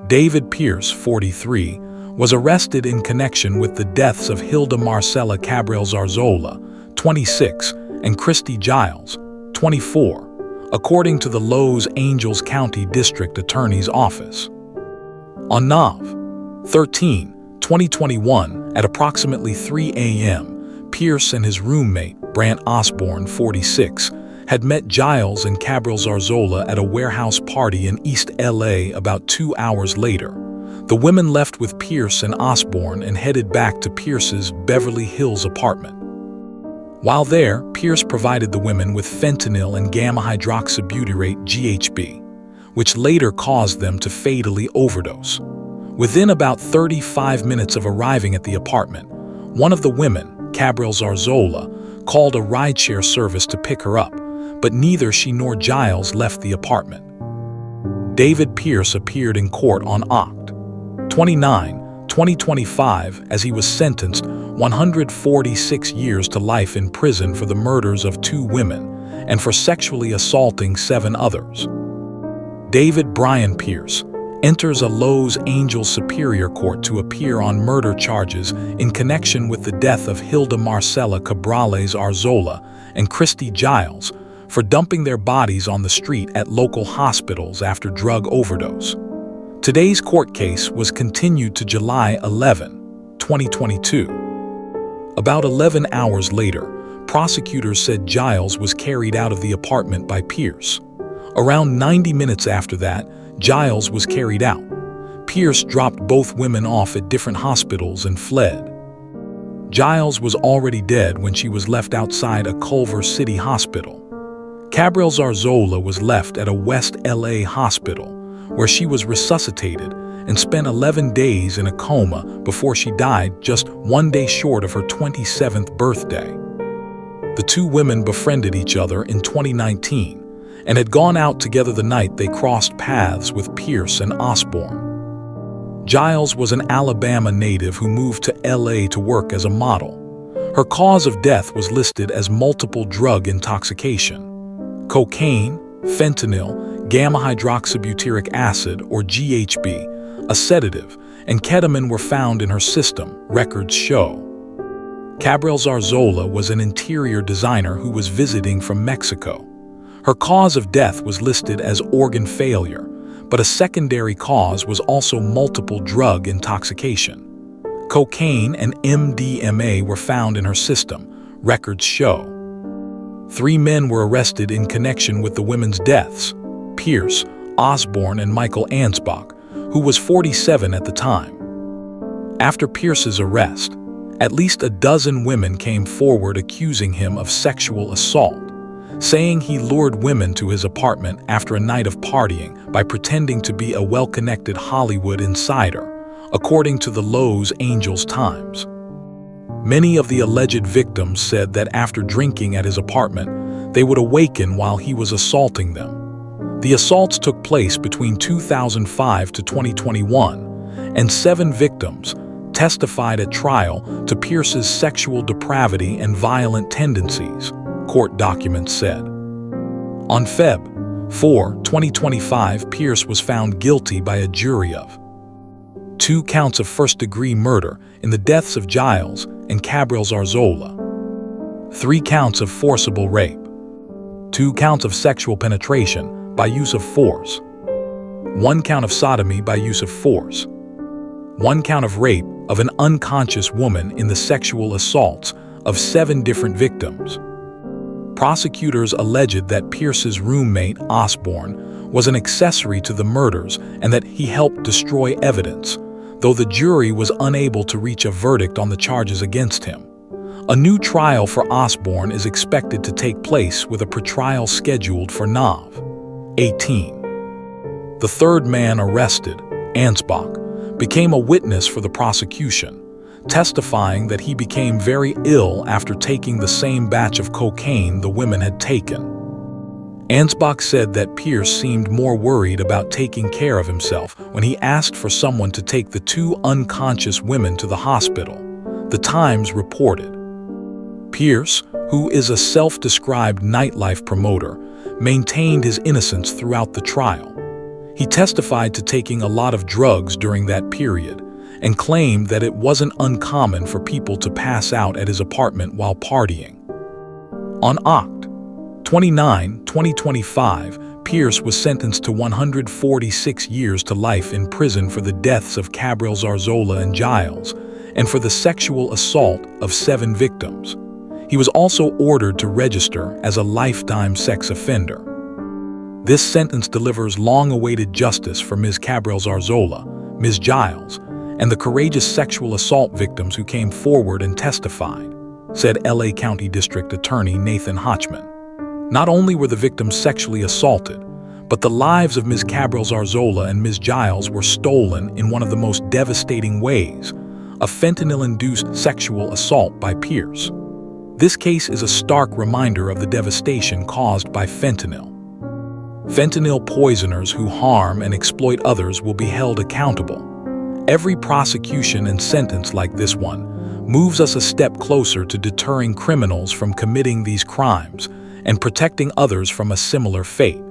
David Pearce, 43, was arrested in connection with the deaths of Hilda Marcela Cabrales-Arzola, 26, and Christy Giles, 24, according to the Los Angeles County District Attorney's Office. On Nov. 13, 2021, at approximately 3 a.m., Pearce and his roommate, Brandt Osborn, 46, had met Giles and Cabrales-Arzola at a warehouse party in East LA about 2 hours later. The women left with Pearce and Osborn and headed back to Pearce's Beverly Hills apartment. While there, Pearce provided the women with fentanyl and gamma-hydroxybutyrate (GHB), which later caused them to fatally overdose. Within about 35 minutes of arriving at the apartment, one of the women, Cabrales-Arzola, called a rideshare service to pick her up, but neither she nor Giles left the apartment. David Pearce appeared in court on Oct. 29, 2025, as he was sentenced 146 years to life in prison for the murders of 2 women and for sexually assaulting 7 others. David Brian Pearce enters a Los Angeles Superior Court to appear on murder charges in connection with the death of Hilda Marcela Cabrales-Arzola and Christy Giles for dumping their bodies on the street at local hospitals after drug overdose. Today's court case was continued to July 11, 2022. About 11 hours later, prosecutors said Giles was carried out of the apartment by Pearce. Around 90 minutes after that, Giles was carried out. Pearce dropped both women off at different hospitals and fled. Giles was already dead when she was left outside a Culver City hospital. Cabrales-Arzola was left at a West LA hospital, where she was resuscitated and spent 11 days in a coma before she died just 1 day short of her 27th birthday. The 2 women befriended each other in 2019 and had gone out together the night they crossed paths with Pearce and Osborn. Giles was an Alabama native who moved to LA to work as a model. Her cause of death was listed as multiple drug intoxication. Cocaine, fentanyl, gamma-hydroxybutyric acid, or GHB, a sedative, and ketamine were found in her system, records show. Cabrales-Arzola was an interior designer who was visiting from Mexico. Her cause of death was listed as organ failure, but a secondary cause was also multiple drug intoxication. Cocaine and MDMA were found in her system, records show. 3 men were arrested in connection with the women's deaths: Pearce, Osborn, and Michael Ansbach, who was 47 at the time. After Pearce's arrest, at least a dozen women came forward accusing him of sexual assault, saying he lured women to his apartment after a night of partying by pretending to be a well-connected Hollywood insider, according to the Los Angeles Times. Many of the alleged victims said that after drinking at his apartment, they would awaken while he was assaulting them. The assaults took place between 2005 to 2021, and 7 victims testified at trial to Pearce's sexual depravity and violent tendencies, court documents said. On Feb. 4, 2025, Pearce was found guilty by a jury of 2 counts of first-degree murder in the deaths of Giles and Cabrales-Arzola, 3 counts of forcible rape, 2 counts of sexual penetration by use of force, 1 count of sodomy by use of force, 1 count of rape of an unconscious woman in the sexual assaults of 7 different victims. Prosecutors alleged that Pearce's roommate, Osborn, was an accessory to the murders and that he helped destroy evidence, though the jury was unable to reach a verdict on the charges against him. A new trial for Osborn is expected to take place with a pretrial scheduled for Nov. 18. The 3rd man arrested, Ansbach, became a witness for the prosecution, testifying that he became very ill after taking the same batch of cocaine the women had taken. Ansbach said that Pearce seemed more worried about taking care of himself when he asked for someone to take the 2 unconscious women to the hospital, the Times reported. Pearce, who is a self-described nightlife promoter, maintained his innocence throughout the trial. He testified to taking a lot of drugs during that period and claimed that it wasn't uncommon for people to pass out at his apartment while partying. On Oct. 29, 2025, Pearce was sentenced to 146 years to life in prison for the deaths of Cabrales-Arzola and Giles, and for the sexual assault of 7 victims. He was also ordered to register as a lifetime sex offender. This sentence delivers long-awaited justice for Ms. Cabrales-Arzola, Ms. Giles, and the courageous sexual assault victims who came forward and testified, said LA County District Attorney Nathan Hochman. Not only were the victims sexually assaulted, but the lives of Ms. Cabrales-Arzola and Ms. Giles were stolen in one of the most devastating ways, a fentanyl-induced sexual assault by Pearce. This case is a stark reminder of the devastation caused by fentanyl. Fentanyl poisoners who harm and exploit others will be held accountable. Every prosecution and sentence like this one moves us a step closer to deterring criminals from committing these crimes and protecting others from a similar fate.